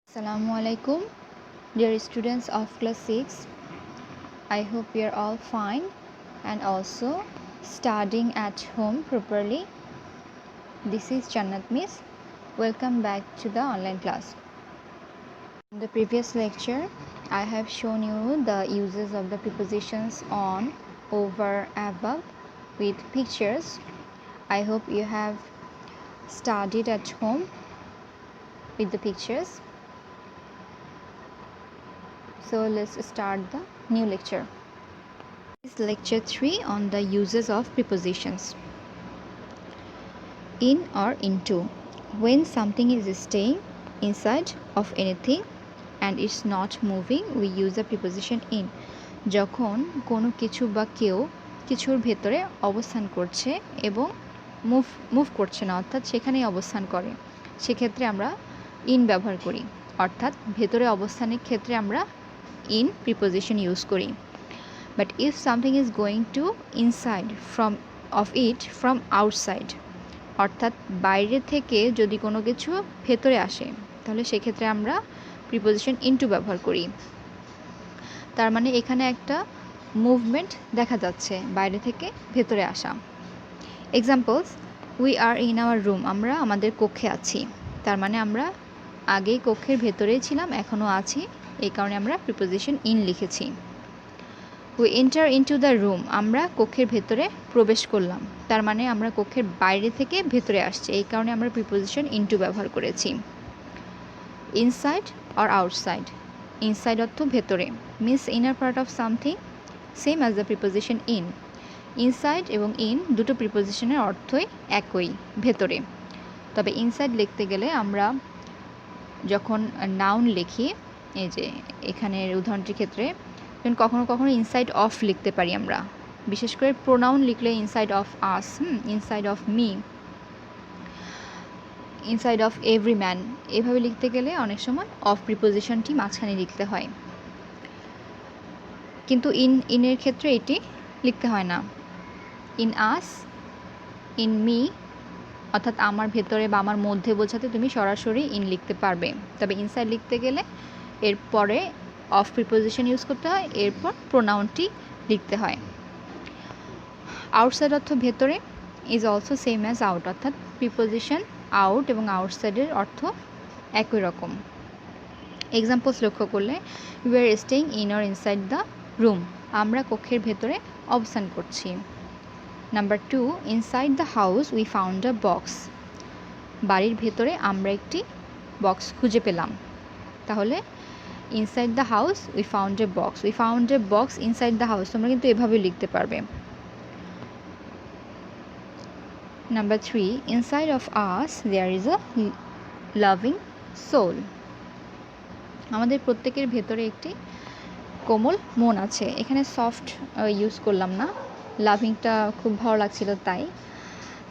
Assalamu alaikum, dear students of class 6. I hope you are all fine and also studying at home properly. This is Jannat Miss. Welcome back to the online class. In the previous lecture, I have shown you the uses of the prepositions on, over, above with pictures. I hope you have studied at home with the pictures. So let's start the new lecture. This is lecture 3 on the uses of prepositions. In or into. When something is staying inside of anything and it's not moving, we use the preposition in. যখন কোনো কিছু বা কেউ কিছুর ভেতরে অবস্থান করছে এবং মুভ করছে না, অর্থাৎ সেখানেই অবস্থান করে, সেক্ষেত্রে আমরা ইন ব্যবহার করি। অর্থাৎ ভেতরে অবস্থানের ক্ষেত্রে আমরা in preposition use করি। But if something is going to inside of it from outside, অর্থাৎ বাইরে থেকে যদি কোনো কিছু ভেতরে আসে, তাহলে সেক্ষেত্রে আমরা প্রিপোজিশন into ব্যবহার করি। তার মানে এখানে একটা মুভমেন্ট দেখা যাচ্ছে বাইরে থেকে ভেতরে আসা। Examples, we are in our room, আমরা আমাদের কক্ষে আছি। তার মানে আমরা আগেই কক্ষের ভেতরেই ছিলাম, এখনও আছি, এই কারণে আমরা প্রিপোজিশন ইন লিখেছি। We enter into the room, আমরা কক্ষের ভেতরে প্রবেশ করলাম। তার মানে আমরা কক্ষের বাইরে থেকে ভেতরে আসছি, এই কারণে আমরা প্রিপোজিশন ইনটু ব্যবহার করেছি। ইনসাইড অর আউটসাইড, ইনসাইড অর্থ ভেতরে, means inner part of something, same as the preposition in. Inside এবং ইন দুটো প্রিপোজিশনের অর্থই একই, ভেতরে। তবে ইনসাইড লিখতে গেলে আমরা যখন নাউন লিখি, এই যে এখানের উদাহরণটির ক্ষেত্রে কখনো কখনো ইনসাইড অফ লিখতে পারি আমরা, বিশেষ করে প্রোনাউন লিখলে inside of us, inside of me, inside of every man, এভাবে লিখতে গেলে অনেক সময় অফ প্রিপোজিশনটি মাঝখানে লিখতে হয়। কিন্তু ইনের ক্ষেত্রে এটি লিখতে হয় না। ইন আস, ইন মি, অর্থাৎ আমার ভেতরে বা আমার মধ্যে বোঝাতে তুমি সরাসরি ইন লিখতে পারবে। তবে ইনসাইড লিখতে গেলে এরপরে অফ প্রিপোজিশন ইউজ করতে হয়, এরপর প্রোনাউনটি লিখতে হয়। আউটসাইড অর্থ ভেতরে, is also same as out, অর্থাৎ প্রিপোজিশন আউট এবং আউটসাইডের অর্থ একই রকম। এক্সাম্পলস লক্ষ্য করলে, you are staying in or inside the room, আমরা কক্ষের ভেতরে অবস্থান করছি। Number 2, inside the house we found a box, বাড়ির ভেতরে আমরা একটি বক্স খুঁজে পেলাম। তাহলে inside the house we found a box, we found a box inside the house, তোমরা কিন্তু এভাবে লিখতে পারবে। Number 3, inside of us there is a loving soul, আমাদের প্রত্যেকের ভেতরে একটি কোমল মন আছে। এখানে সফট ইউজ করলাম না, লাভিংটা খুব ভালো লাগছিল তাই।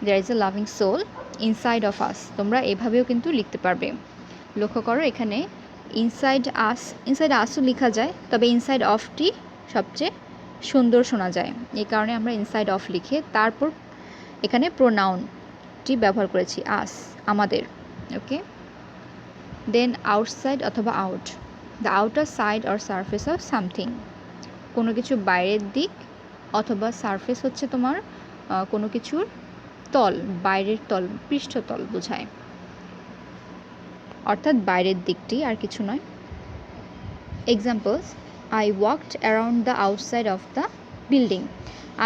There is a loving soul inside of us, তোমরা এভাবেও কিন্তু লিখতে পারবে। লক্ষ্য করো এখানে ইনসাইড আসও লেখা যায়, তবে ইনসাইড অফটি সবচেয়ে সুন্দর শোনা যায়, এই কারণে আমরা ইনসাইড অফ লিখে তারপর এখানে প্রোনাউনটি ব্যবহার করেছি, আস, আমাদের। ওকে, দেন আউটসাইড অথবা out, the outer side or surface of something, কোনো কিছু বাইরের দিক অথবা সারফেস হচ্ছে তোমার কোনো কিছুর তল, বাইরের তল, পৃষ্ঠতল বোঝায়, অর্থাৎ বাইরের দিকটি আর কিছু নয়। Examples, I walked around the outside of the building,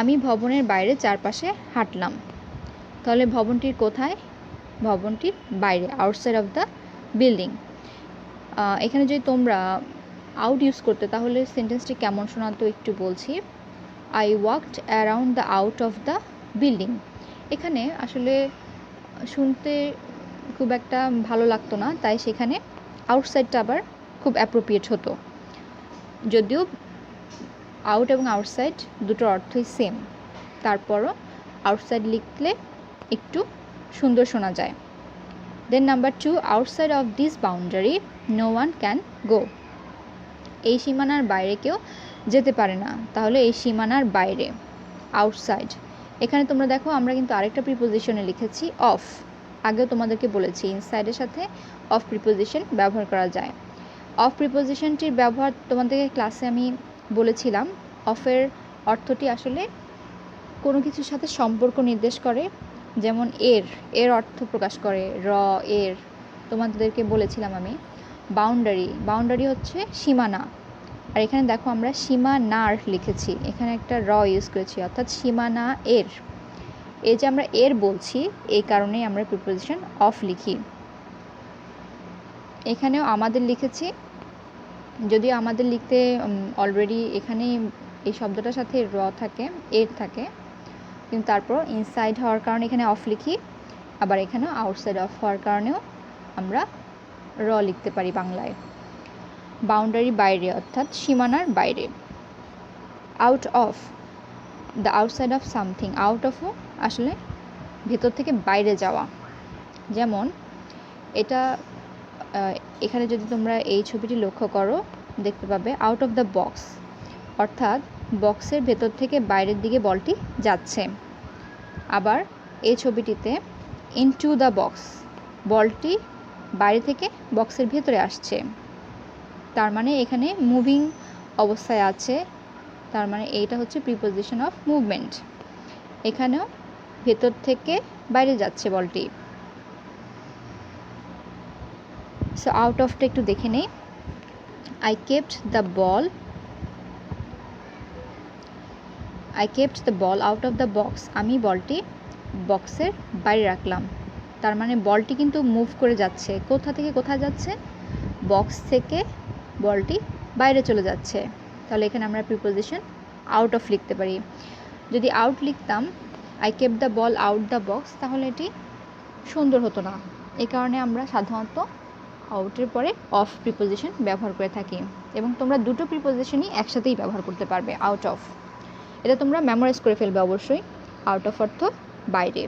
আমি ভবনের বাইরে চারপাশে হাঁটলাম। তাহলে ভবনটির কোথায়? ভবনটির বাইরে, আউটসাইড অফ দ্য বিল্ডিং। এখানে যদি তোমরা আউট ইউজ করতে তাহলে সেন্টেন্সটি কেমন শোনাতো একটু বলছি। I walked around the out of the building, এখানে আসলে শুনতে খুব একটা ভালো লাগতো না, তাই সেখানে আউটসাইডটা আবার খুব অ্যাপ্রোপ্রিয়েট হতো। যদিও আউট এবং আউটসাইড দুটোর অর্থই সেম, তারপরও আউটসাইড লিখলে একটু সুন্দর শোনা যায়। Then number 2, outside of this boundary no one can go, এই সীমানার বাইরে কেউ যেতে পারে না। তাহলে এই সীমানার বাইরে, আউটসাইড। এখানে তোমরা দেখো আমরা কিন্তু আরেকটা প্রিপোজিশনে লিখেছি অফ, আগেও তোমাদেরকে বলেছি ইনসাইডের সাথে অফ প্রিপোজিশন ব্যবহার করা যায়। অফ প্রিপোজিশনটির ব্যবহার তোমাদেরকে ক্লাসে আমি বলেছিলাম। অফের অর্থটি আসলে কোনো কিছুর সাথে সম্পর্ক নির্দেশ করে, যেমন এর অর্থ প্রকাশ করে এর তোমাদেরকে বলেছিলাম আমি। বাউন্ডারি হচ্ছে সীমানা, আর এখানে দেখো আমরা সীমানার লিখেছি, এখানে একটা ইউজ করেছি, অর্থাৎ সীমানা এর। এই যে আমরা এর বলছি এই কারণেই আমরা প্রিপোজিশন অফ লিখি। এখানেও আমাদের লিখেছি, যদিও আমাদের লিখতে অলরেডি এখানে এই শব্দটার সাথে থাকে, এর থাকে, কিন্তু তারপর ইনসাইড হওয়ার কারণে এখানে অফ লিখি, আবার এখানেও আউটসাইড অফ হওয়ার কারণেও আমরা লিখতে পারি বাংলায়। বাউন্ডারি বাইরে, অর্থাৎ সীমানার বাইরে। Out of, the outside of something. Out অফও আসলে ভেতর থেকে বাইরে যাওয়া। যেমন এটা এখানে যদি তোমরা এই ছবিটি লক্ষ্য করো দেখতে পাবে আউট অফ দ্য বক্স, অর্থাৎ বক্সের ভেতর থেকে বাইরের দিকে বলটি যাচ্ছে। আবার এই ছবিটিতে ইনটু দ্য বক্স, বলটি বাইরে থেকে বক্সের ভেতরে আসছে, তার মানে এখানে মুভিং অবস্থায় আছে, তার মানে এইটা হচ্ছে প্রিপোজিশন অফ মুভমেন্ট। এখানেও ভেতর থেকে বাইরে যাচ্ছে বলটি। সো আউট অফটা একটু দেখে নেই। I kept the ball out of the box. আমি বলটি বক্সের বাইরে রাখলাম। তার মানে বলটি কিন্তু মুভ করে যাচ্ছে। কোথা থেকে কোথায় যাচ্ছে? বক্স থেকে বলটি বাইরে চলে যাচ্ছে। তাহলে এখানে আমরা প্রিপোজিশন আউট অফ লিখতে পারি। যদি আউট লিখতাম I kept the ball out the box, তাহলে এটি সুন্দর হতো না। এই কারণে আমরা সাধারণত আউটের পরে অফ প্রিপোজিশন ব্যবহার করে থাকি, এবং তোমরা দুটো প্রিপোজিশনই একসাথেই ব্যবহার করতে পারবে। আউট অফ, এটা তোমরা মেমোরাইজ করে ফেলবে অবশ্যই। আউট অফ অর্থ বাইরে।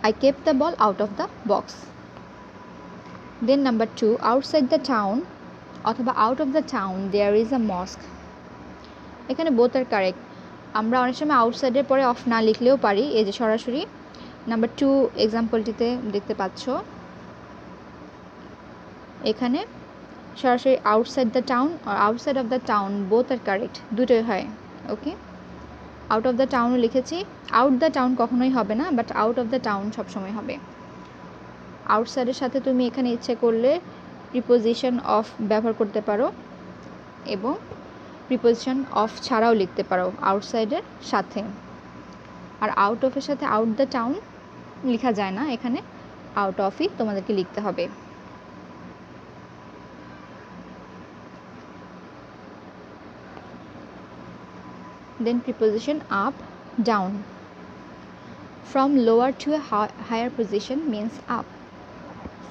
I kept the ball out of the box. Then number 2, outside the town অথবা out of the town there is a mosque. এখানে both are correct. আমরা অনেক সময় আউটসাইডের পরে অফ না লিখলেও পারি। এই যে সরাসরি নাম্বার 2 এক্সাম্পলটিতে দেখতে পাচ্ছ, এখানে সরাসরি আউটসাইড দ্য টাউন আর outside of the town both are correct, দুটোই হয়। ওকে, আউট অফ দ্য টাউনও লিখেছি। আউট দ্য টাউন কখনোই হবে না, but out of the town সবসময় হবে। আউটসাইডের সাথে তুমি এখানে ইচ্ছে করলে প্রিপোজিশন অফ ব্যবহার করতে পারো, এবং প্রিপোজিশন অফ ছাড়াও লিখতে পারো আউটসাইডের সাথে। আর আউট অফের সাথে আউট দ্য টাউন লেখা যায় না, এখানে আউট অফই তোমাদেরকে লিখতে হবে। Then preposition up, down. From lower to a higher position means up.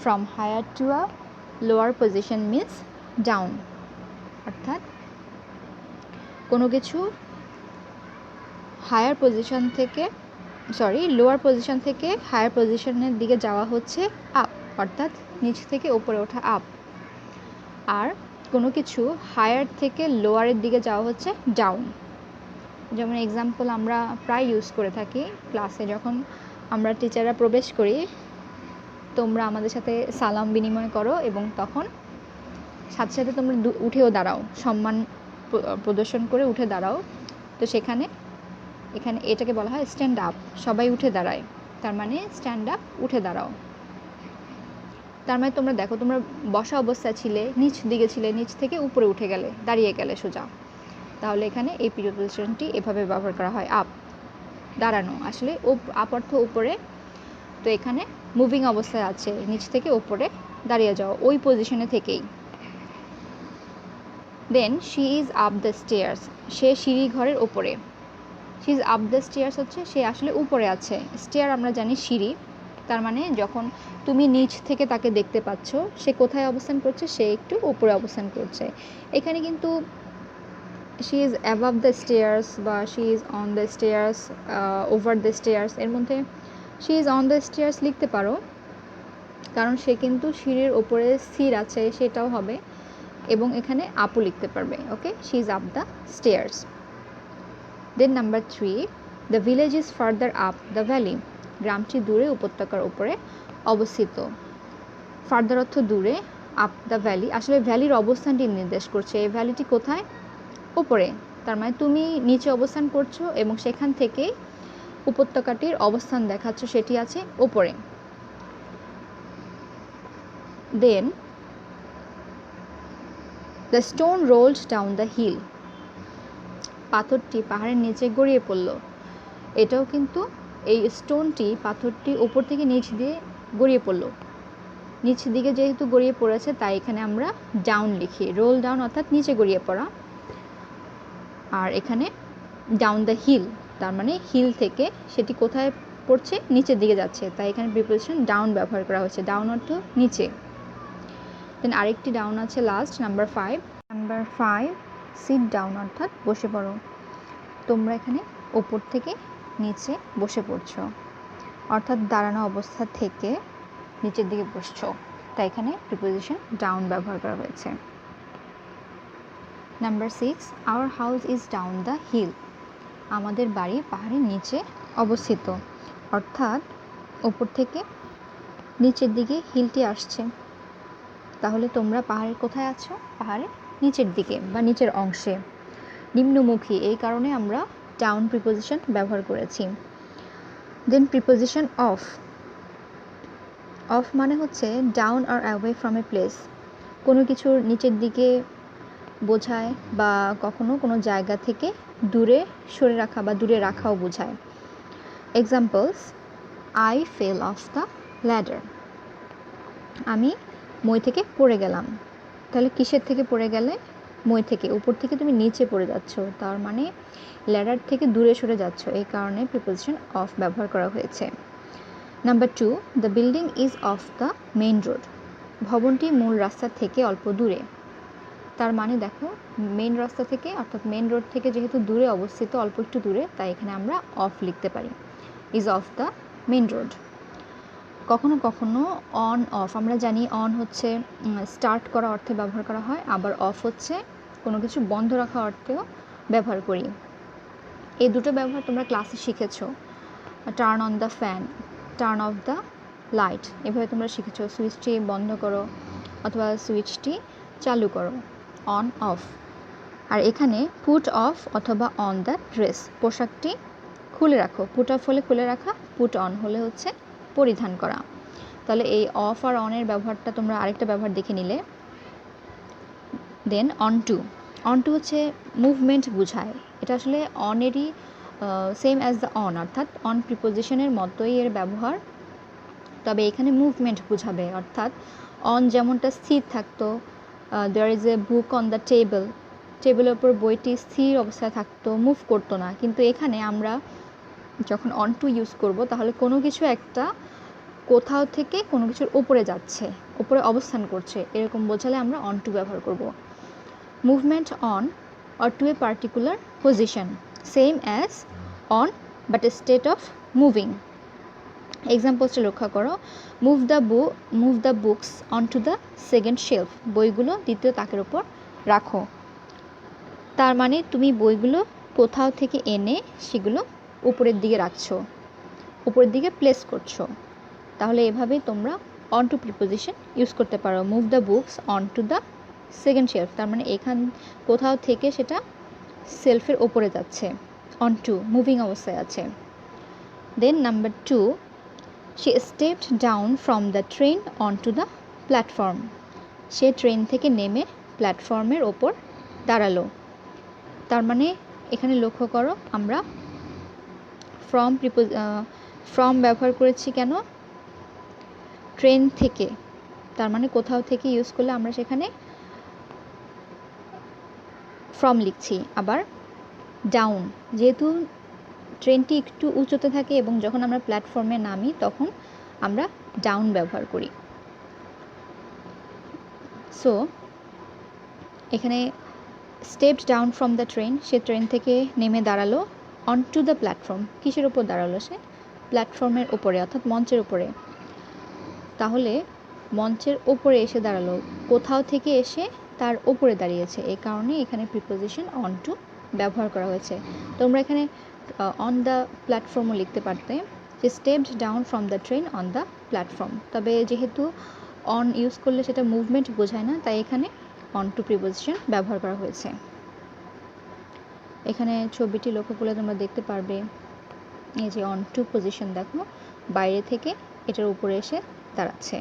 From higher to a lower position means down. অর্থাৎ কোনো কিছু হায়ার পজিশন থেকে লোয়ার পজিশন থেকে হায়ার পজিশনের দিকে যাওয়া হচ্ছে আপ, অর্থাৎ নিচ থেকে উপরে ওঠা আপ। আর কোনো কিছু হায়ার থেকে লোয়ারের দিকে যাওয়া হচ্ছে ডাউন। যেমন এক্সাম্পল আমরা প্রায় ইউজ করে থাকি ক্লাসে, যখন আমরা টিচাররা প্রবেশ করি, তোমরা আমাদের সাথে সালাম বিনিময় করো এবং তখন সাথে সাথে তোমরা উঠেও দাঁড়াও, সম্মান প্রদর্শন করে উঠে দাঁড়াও। তো এখানে এটাকে বলা হয় স্ট্যান্ড আপ, সবাই উঠে দাঁড়ায়, তার মানে স্ট্যান্ড আপ, উঠে দাঁড়াও। তার মানে তোমরা দেখো, তোমরা বসা অবস্থায় ছিলে, নিচ দিকে ছিলে, নিচ থেকে উপরে উঠে গেলে, দাঁড়িয়ে গেলে সোজা, তাহলে এখানে এই প্রিপোজিশনটি এভাবে ব্যবহার করা হয়, আপ, দাঁড়ানো। আসলে আপ অর্থ উপরে, তো এখানে মুভিং অবস্থায় আছে, নিচ থেকে উপরে দাঁড়িয়ে যাও, ওই পজিশনে থেকেই। Then she is up the stairs, সে সিঁড়ি ঘরের ওপরে। She is up the stairs হচ্ছে সে আসলে উপরে আছে, স্টেয়ার আমরা জানি সিঁড়ি, তার মানে যখন তুমি নিচ থেকে তাকে দেখতে পাচ্ছ, সে কোথায় অবস্থান করছে, সে একটু উপরে অবস্থান করছে। এখানে কিন্তু she is above the stairs বা she is on the stairs, over the stairs, এর মধ্যে she is on the stairs লিখতে পারো, কারণ সে কিন্তু সিঁড়ির ওপরে স্থির আছে, সেটাও হবে, এবং এখানে আপও লিখতে পারবে। ওকে, she is up the stairs. Then number 3, the village is further up the valley. গ্রামটি দূরে উপত্যকার উপরে অবস্থিত। ফার্দার অর্থ দূরে, আপ দ্য ভ্যালি আসলে ভ্যালির অবস্থানটি নির্দেশ করছে। এই ভ্যালিটি কোথায়? উপরে, তার মানে তুমি নিচে অবস্থান করছো এবং সেখান থেকে উপত্যকাটির অবস্থান দেখাচ্ছ, সেটি আছে উপরে। Then the stone rolled down the hill, পাথরটি পাহাড়ের নিচে গড়িয়ে পড়ল। এটাও কিন্তু এই স্টোনটি, পাথরটি উপর থেকে নিচ দিয়ে গড়িয়ে পড়ল, নিচ দিকে যেহেতু গড়িয়ে পড়েছে তাই এখানে আমরা ডাউন লিখি। রোল ডাউন অর্থাৎ নিচে গড়িয়ে পড়া, আর এখানে ডাউন দ্য হিল তার মানে হিল থেকে সেটি কোথায় পড়ছে? নিচের দিকে যাচ্ছে, তাই এখানে প্রিপোজিশন ডাউন ব্যবহার করা হয়েছে। ডাউন অর্থ নিচে। দেন আরেকটি ডাউন আছে last, number 5। Number 5 sit down অর্থাৎ বসে পড়ো। তোমরা এখানে ওপর থেকে নিচে বসে পড়ছো, অর্থাৎ দাঁড়ানো অবস্থা থেকে নিচের দিকে বসছো, তাই এখানে প্রিপোজিশন ডাউন ব্যবহার করা হয়েছে। Number 6 our house is down the hill, আমাদের বাড়ি পাহাড়ের নিচে অবস্থিত, অর্থাৎ ওপর থেকে নিচের দিকে হিলটি আসছে। তাহলে তোমরা পাহাড়ের কোথায় আছো? পাহাড়ের নিচের দিকে বা নিচের অংশে, নিম্নমুখী, এই কারণে আমরা ডাউন প্রিপোজিশন ব্যবহার করেছি। দেন প্রিপোজিশন অফ, অফ মানে হচ্ছে ডাউন আর অ্যাওয়ে ফ্রম এ প্লেস, কোনো কিছুর নিচের দিকে বোঝায় বা কখনো কোনো জায়গা থেকে দূরে সরে রাখা বা দূরে রাখাও বোঝায়। Examples, I fail of the ladder, আমি মই থেকে পড়ে গেলাম। তাহলে কিসের থেকে পড়ে গেলে? মই থেকে, উপর থেকে তুমি নিচে পড়ে যাচ্ছ, তার মানে ল্যাডার থেকে দূরে সরে যাচ্ছ, এই কারণে প্রিপোজিশন অফ ব্যবহার করা হয়েছে। Number 2 the building is of the main road, ভবনটি মূল রাস্তা থেকে অল্প দূরে। তার মানে দেখো, মেইন রাস্তা থেকে অর্থাৎ মেইন রোড থেকে যেহেতু দূরে অবস্থিত, অল্প একটু দূরে, তাই এখানে আমরা অফ লিখতে পারি, is of the main road. কখনো কখনো অন অফ, আমরা জানি অন হচ্ছে স্টার্ট করা অর্থে ব্যবহার করা হয়, আবার অফ হচ্ছে কোনো কিছু বন্ধ রাখা অর্থেও ব্যবহার করি। এই দুটো ব্যবহার তোমরা ক্লাসে শিখেছো। Turn on the fan, turn off the light, এভাবে তোমরা শিখেছো। সুইচটি বন্ধ করো অথবা সুইচটি চালু করো, অন অফ। আর এখানে পুট অফ অথবা অন দ্য ড্রেস, পোশাকটি খুলে রাখো। পুট অফ হলে খুলে রাখা, পুট অন হলে হচ্ছে পরিধান করা। তাহলে এই অফ আর অনের ব্যবহারটা তোমরা আরেকটা ব্যবহার দেখে নিলে। দেন অন টু, অন টু হচ্ছে মুভমেন্ট বোঝায়, এটা আসলে অনেরই সেম অ্যাজ দ্য অন, অর্থাৎ অন প্রিপোজিশনের মতোই এর ব্যবহার, তবে এখানে মুভমেন্ট বোঝাবে। অর্থাৎ অন যেমনটা স্থির থাকতো, there is a book on the table, টেবিলের ওপর বইটি স্থির অবস্থায় থাকতো, মুভ করতো না, কিন্তু এখানে আমরা যখন অন টু ইউজ করব তাহলে কোনো কিছু একটা কোথাও থেকে কোনো কিছুর উপরে যাচ্ছে, উপরে অবস্থান করছে, এরকম বোঝালে আমরা অন টু ব্যবহার করব। Movement on or to a particular position, same as on but a state of moving. এক্সাম্পলসটা লক্ষ্য করো, move the books on to the second shelf, বইগুলো দ্বিতীয় তাকের ওপর রাখো। তার মানে তুমি বইগুলো কোথাও থেকে এনে সেগুলো উপরের দিকে রাখছো, উপরের দিকে প্লেস করছো। তাহলে এভাবেই তোমরা অন টু প্রিপোজিশন ইউজ করতে পারো। Move the books on to the second shelf, তার মানে এখান কোথাও থেকে সেটা সেলফের ওপরে যাচ্ছে, অন টু মুভিং অবস্থায় আছে। Then number 2 she stepped down from the train on to the platform, সে ট্রেন থেকে নেমে প্ল্যাটফর্মের ওপর দাঁড়ালো। তার মানে এখানে লক্ষ্য করো, আমরা ফ্রম ব্যবহার করেছি কেন? ট্রেন থেকে, তার মানে কোথাও থেকে ইউজ করলে আমরা সেখানে ফ্রম লিখছি। আবার ডাউন, যেহেতু ট্রেনটি একটু উঁচুতে থাকে এবং যখন আমরা প্ল্যাটফর্মে নামি তখন আমরা ডাউন ব্যবহার করি। সো এখানে stepped down from the train, say train থেকে নেমে দাঁড়ালো। অন টু দ্য প্ল্যাটফর্ম, কিসের ওপর দাঁড়ালো? সে প্ল্যাটফর্মের ওপরে অর্থাৎ মঞ্চের ওপরে। তাহলে মঞ্চের ওপরে এসে দাঁড়ালো, কোথাও থেকে এসে তার ওপরে দাঁড়িয়েছে, এই কারণে এখানে প্রিপোজিশন অন টু ব্যবহার করা হয়েছে। তোমরা এখানে অন দ্য প্ল্যাটফর্মও লিখতে পারতে, she stepped down from the train on the platform. তবে যেহেতু অন ইউজ করলে সেটা মুভমেন্ট বোঝায় না, তাই এখানে অন টু প্রিপোজিশন ব্যবহার করা হয়েছে। এখানে ছবিটি লক্ষ্য করলে তোমরা দেখতে পারবে এই যে অন টু পজিশন, দেখো বাইরে থেকে এটার উপরে এসে দাঁড়াচ্ছে,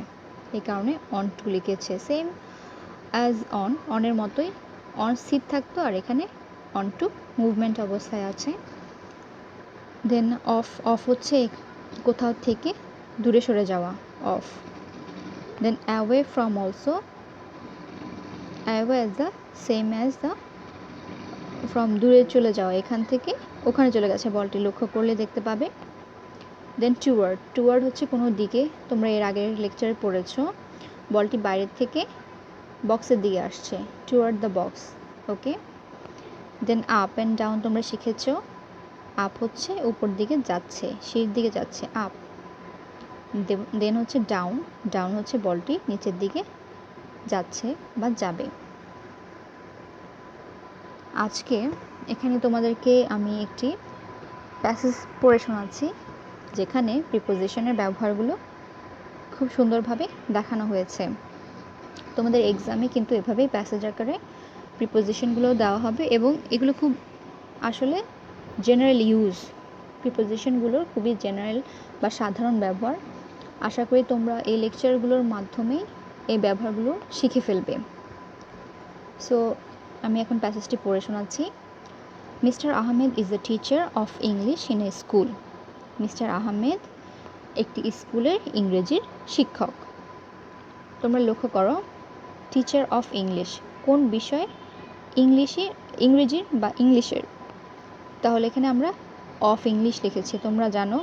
এই কারণে অন টু লিখেছে। সেম অ্যাজ অন, অনের মতোই অন সিট থাকতো, আর এখানে অন টু মুভমেন্ট অবস্থায় আছে। দেন অফ, অফ হচ্ছে কোথাও থেকে দূরে সরে যাওয়া, off. Then away from also, away as the same as the from, দূরে চলে যাওয়া, এখান থেকে ওখানে চলে গেছে বলটি, লক্ষ্য করলে দেখতে পাবে। দেন টুয়ার্ড, টুয়ার্ড হচ্ছে কোনো দিকে, তোমরা এর আগের লেকচারে পড়েছো বলটি বাইরের থেকে বক্সের দিকে আসছে, toward the box, okay. Then up and down তোমরা শিখেছো, আপ হচ্ছে উপর দিকে যাচ্ছে, সিঁড়ির দিকে যাচ্ছে, আপ। দেন হচ্ছে ডাউন, ডাউন হচ্ছে বলটি নিচের দিকে যাচ্ছে বা যাবে। আজকে এখানে তোমাদেরকে আমি একটি প্যাসেজ পড়ে শোনাচ্ছি, যেখানে প্রিপোজিশনের ব্যবহারগুলো খুব সুন্দরভাবে দেখানো হয়েছে। তোমাদের এক্সামে কিন্তু এভাবেই প্যাসেজ আকারে প্রিপোজিশনগুলো দেওয়া হবে, এবং এগুলো খুব আসলে জেনারেল ইউজ, প্রিপোজিশনগুলোর খুবই জেনারেল বা সাধারণ ব্যবহার। আশা করি তোমরা এই লেকচারগুলোর মাধ্যমেই এই ব্যবহারগুলো শিখে ফেলবে। সো আমি এখন প্যাসেজটি পড়ে শোনাচ্ছি। Mister Ahmed is a teacher of English in a school. Mister Ahmed একটি স্কুলের ইংরেজির শিক্ষক। তোমরা লক্ষ্য করো, টিচার অফ ইংলিশ কোন বিষয়, ইংরেজির বা ইংলিশের, তাহলে এখানে আমরা অফ ইংলিশ লিখেছি। তোমরা জানো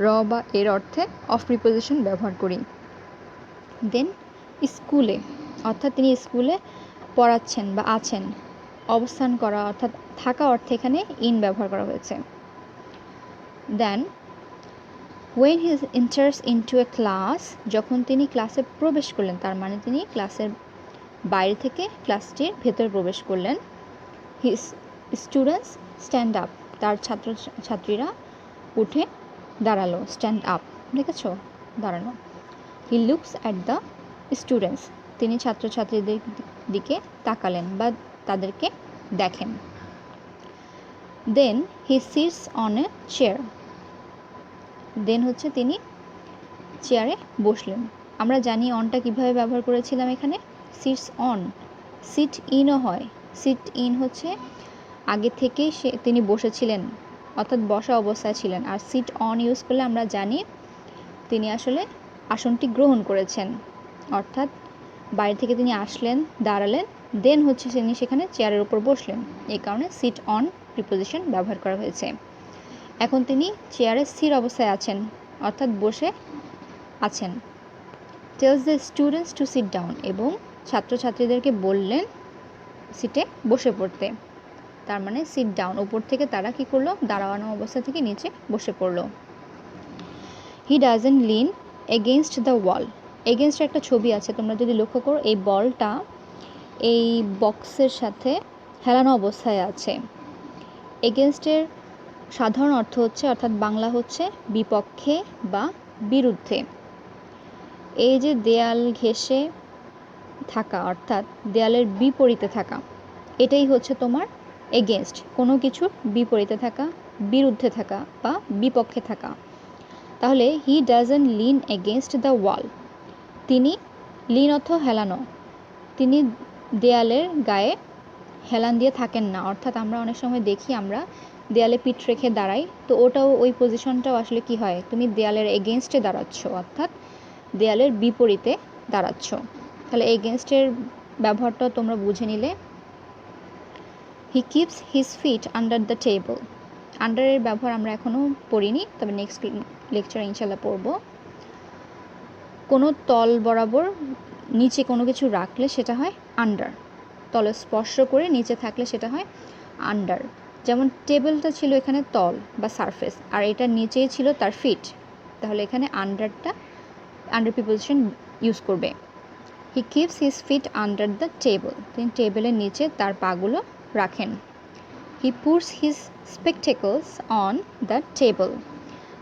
র বা এর অর্থে অফ প্রিপোজিশন ব্যবহার করি। দেন স্কুলে, অর্থাৎ তিনি স্কুলে পড়াচ্ছেন বা আছেন, অবস্থান করা অর্থাৎ থাকা অর্থে এখানে ইন ব্যবহার করা হয়েছে। দেন when he enters into a class, যখন তিনি ক্লাসে প্রবেশ করলেন, তার মানে তিনি ক্লাসের বাইরে থেকে ক্লাসটির ভেতরে প্রবেশ করলেন। his students stand up, তার ছাত্রীরা উঠে দাঁড়ালো, স্ট্যান্ড আপ দেখেছো, দাঁড়ানো। he looks at the students, তিনি ছাত্রছাত্রীদের দিকে তাকালেন বা তাদেরকে দেখেন। then he sits on a chair, দেন হচ্ছে তিনি চেয়ারে বসলেন। আমরা জানি অনটা কিভাবে ব্যবহার করেছিলাম এখানে, সিটস অন, সিট ইনও হয়। সিট ইন হচ্ছে আগে থেকেই তিনি বসেছিলেন, অর্থাৎ বসা অবস্থায় ছিলেন। আর সিট অন ইউজ করলে আমরা জানি তিনি আসলে আসনটি গ্রহণ করেছেন, অর্থাৎ বাইরে থেকে তিনি আসলেন, দাঁড়ালেন, দেন হচ্ছে তিনি সেখানে চেয়ারের উপর বসলেন, এই কারণে সিট অন প্রিপোজিশন ব্যবহার করা হয়েছে। এখন তিনি চেয়ারে স্থির অবস্থায় আছেন, অর্থাৎ বসে আছেন। Tells the students to sit down, এবং ছাত্রছাত্রীদেরকে বললেন সিটে বসে পড়তে, তার মানে সিট ডাউন, উপর থেকে তারা কি করলো, দাঁড়ানো অবস্থা থেকে নিচে বসে পড়লো। He doesn't lean against the wall, against একটা ছবি আছে, তোমরা যদি লক্ষ্য করো এই বলটা এই বক্সের সাথে হেলানো অবস্থায় আছে। এগেনস্টের সাধারণ অর্থ হচ্ছে, অর্থাৎ বাংলা হচ্ছে বিপক্ষে বা বিরুদ্ধে। এই যে দেয়াল ঘেঁষে থাকা, অর্থাৎ দেয়ালের বিপরীতে থাকা, এটাই হচ্ছে তোমার এগেনস্ট, কোনো কিছুর বিপরীতে থাকা, বিরুদ্ধে থাকা বা বিপক্ষে থাকা। তাহলে he doesn't lean against the wall, তিনি লিন অর্থ হেলানো, তিনি দেয়ালের গায়ে হেলান দিয়ে থাকেন না। অর্থাৎ আমরা অনেক সময় দেখি আমরা দেয়ালে পিঠ রেখে দাঁড়াই, তো ওটাও ওই পজিশনটাও আসলে কি হয়, তুমি দেয়ালের এগেনস্টে দাঁড়াচ্ছ, অর্থাৎ দেয়ালের বিপরীতে দাঁড়াচ্ছ। তাহলে এগেনস্টের ব্যবহারটা তোমরা বুঝে নিলে। He keeps his feet under the table, আন্ডারের ব্যবহার আমরা এখনও পড়িনি, তবে নেক্সট লেকচারে ইনশাল্লাহ পড়ব। কোনো তল বরাবর নিচে কোনো কিছু রাখলে সেটা হয় আন্ডার, তলে স্পর্শ করে নিচে থাকলে সেটা হয় আন্ডার। যেমন টেবিলটা ছিল এখানে তল বা সারফেস, আর এটা নিচেই ছিল তার ফিট, তাহলে এখানে আন্ডারটা আন্ডার প্রিপোজিশন ইউজ করবে। He keeps his feet under the table, তিনি টেবিলের নিচে তার পাগুলো রাখেন। He puts his spectacles on the table,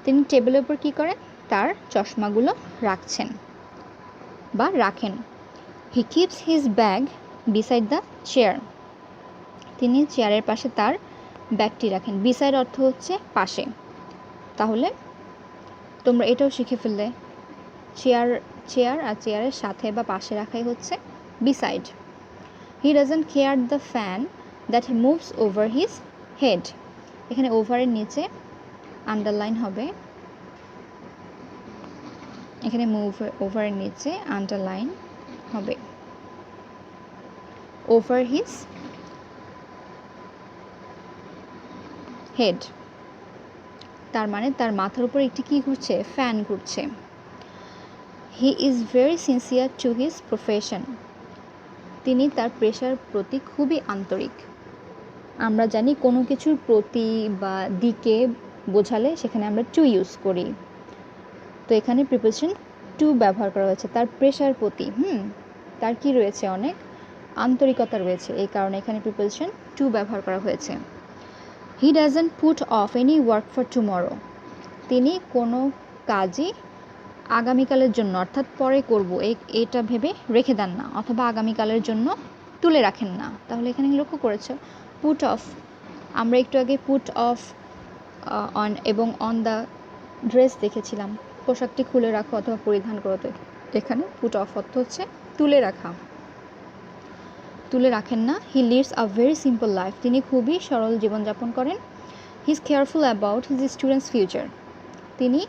তিনি টেবিলের উপর কী করেন? তার চশমাগুলো রাখছেন বা রাখেন। হি keeps his bag beside the chair. তিনি চেয়ারের পাশে তার ব্যাগটি রাখেন। বিসাইড অর্থ হচ্ছে পাশে। তাহলে তোমরা এটাও শিখে ফেললে, চেয়ার আর চেয়ারের সাথে বা পাশে রাখাই হচ্ছে beside. He doesn't care the fan that moves over his head. এখানে ওভারের নিচে আন্ডারলাইন হবে, এখানে ওভারের নিচে আন্ডারলাইন হবে ওভার হিজ হেড। তার মানে তার মাথার উপর একটি কি ঘুরছে? ফ্যান ঘুরছে। He is very sincere to his profession. তিনি তার পেশার প্রতি খুবই আন্তরিক। আমরা জানি কোনো কিছুর প্রতি বা দিকে বোঝালে সেখানে আমরা টু ইউজ করি। তো এখানে প্রিপোজিশন টু ব্যবহার করা হয়েছে তার পেশার প্রতি। তার কি রয়েছে? অনেক আন্তরিকতা রয়েছে, এই কারণে এখানে প্রিপোজিশন টু ব্যবহার করা হয়েছে। He doesn't put off any work for tomorrow. তিনি কোনো কাজই আগামীকালের জন্য অর্থাৎ পরে করব এটা ভেবে রেখে দেন না, অথবা আগামীকালের জন্য তুলে রাখেন না। তাহলে এখানে লক্ষ্য করেছ পুট অফ, আমরা একটু আগে পুট অফ অন এবং অন দ্য ড্রেস দেখেছিলাম, পোশাকটি খুলে রাখো অথবা পরিধান করতে। এখানে পুট অফ অর্থ হচ্ছে তুলে রাখা, তুলে রাখেন না। He leads a very simple life. তিনি খুবই সরল জীবনযাপন করেন। He is careful about his students future. তিনি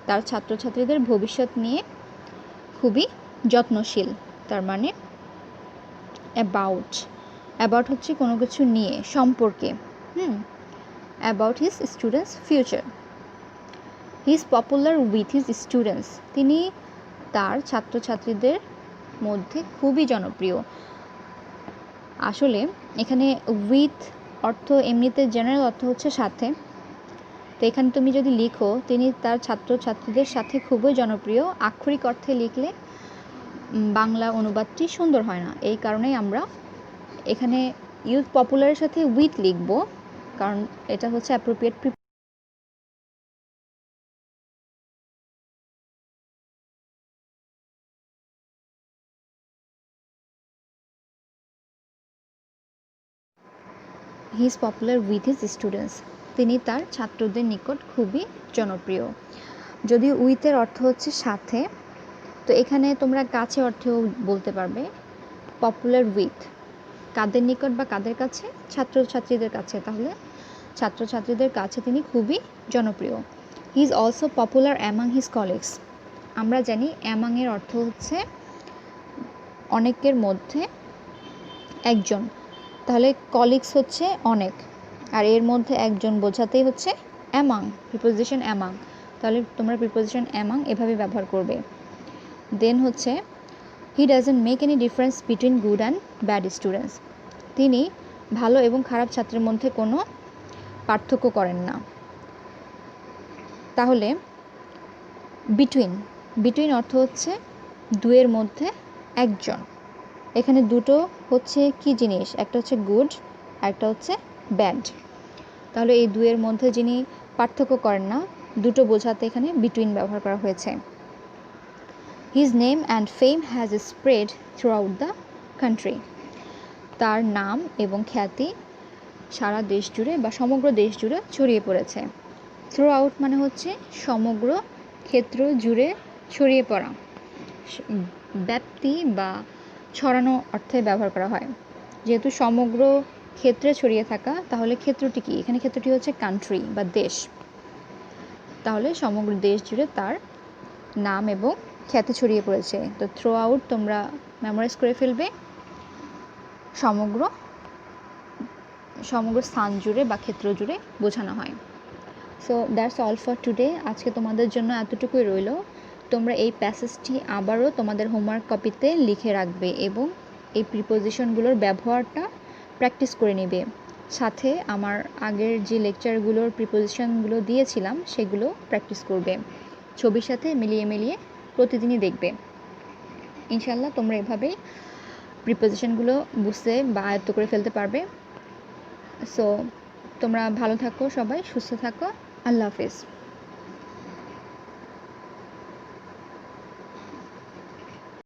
তার ছাত্রছাত্রীদের ভবিষ্যৎ নিয়ে খুবই যত্নশীল। তার মানে অ্যাবাউট হচ্ছে কোনো কিছু নিয়ে, সম্পর্কে। About his students future. He is popular with his students. তিনি তার ছাত্রছাত্রীদের মধ্যে খুবই জনপ্রিয়। আসলে এখানে উইথ অর্থ এমনিতে জেনারেল অর্থ হচ্ছে সাথে। তো এখানে তুমি যদি লিখো তিনি তার ছাত্রছাত্রীদের সাথে খুবই জনপ্রিয়, আক্ষরিক অর্থে লিখলে বাংলা অনুবাদটি সুন্দর হয় না। এই কারণেই আমরা এখানে ইউথ পপুলারের সাথে উইথ লিখব, কারণ এটা হচ্ছে appropriate. He is popular with his students. তিনি তার ছাত্রদের নিকট খুবই জনপ্রিয়। যদিও উইথের অর্থ হচ্ছে সাথে, তো এখানে তোমরা কাছে অর্থেও বলতে পারবে। পপুলার উইথ কাদের নিকট বা কাদের কাছে? ছাত্রছাত্রীদের কাছে। তাহলে ছাত্রছাত্রীদের কাছে তিনি খুবই জনপ্রিয়। He is also popular among his colleagues. আমরা জানি অ্যামাংয়ের অর্থ হচ্ছে অনেকের মধ্যে একজন, তাহলে কলিগস হচ্ছে অনেক, আর এর মধ্যে একজন বোঝাতেই হচ্ছে অ্যামাং, প্রিপোজিশন অ্যামাং। তাহলে তোমরা প্রিপোজিশন অ্যামাং এভাবে ব্যবহার করবে। দেন হচ্ছে he doesn't make any difference between good and bad students. তিনি ভালো এবং খারাপ ছাত্রের মধ্যে কোনো পার্থক্য করেন না। তাহলে বিটুইন অর্থ হচ্ছে দুয়ের মধ্যে একজন। এখানে দুটো হচ্ছে কি জিনিস? একটা হচ্ছে গুড, একটা হচ্ছে ব্যাড। তাহলে এই দুয়ের মধ্যে যিনি পার্থক্য করেন না, দুটো বোঝাতে এখানে বিটুইন ব্যবহার করা হয়েছে। His name and fame has spread through out the country. তার নাম এবং খ্যাতি সারা দেশ জুড়ে বা সমগ্র দেশ জুড়ে ছড়িয়ে পড়েছে। থ্রু আউট মানে হচ্ছে সমগ্র ক্ষেত্র জুড়ে ছড়িয়ে পড়া, ব্যাপ্তি বা ছড়ানো অর্থে ব্যবহার করা হয়। যেহেতু সমগ্র ক্ষেত্রে ছড়িয়ে থাকা, তাহলে ক্ষেত্রটি কি? এখানে ক্ষেত্রটি হচ্ছে কান্ট্রি বা দেশ। তাহলে সমগ্র দেশ জুড়ে তার নাম এবং খ্যাতি ছড়িয়ে পড়েছে। তো থ্রু আউট তোমরা মেমোরাইজ করে ফেলবে, সমগ্র স্থান জুড়ে বা ক্ষেত্র জুড়ে বোঝানো হয়। So that's all for today. আজকে তোমাদের জন্য এতটুকুই রইল। তোমরা এই প্যাসেজটি আবারও তোমাদের হোমওয়ার্ক কপিতে লিখে রাখবে এবং এই প্রিপোজিশনগুলোর ব্যবহারটা প্র্যাকটিস করে নেবে। সাথে আমার আগের যে লেকচারগুলোর প্রিপোজিশনগুলো দিয়েছিলাম সেগুলো প্র্যাকটিস করবে। ছবির সাথে মিলিয়ে প্রতিদিনই দেখবে। ইনশাল্লাহ তোমরা এভাবেই প্রিপোজিশনগুলো বুঝতে বা আয়ত্ত করে ফেলতে পারবে। সো তোমরা ভালো থাকো, সবাই সুস্থ থাকো। আল্লাহ হাফেজ।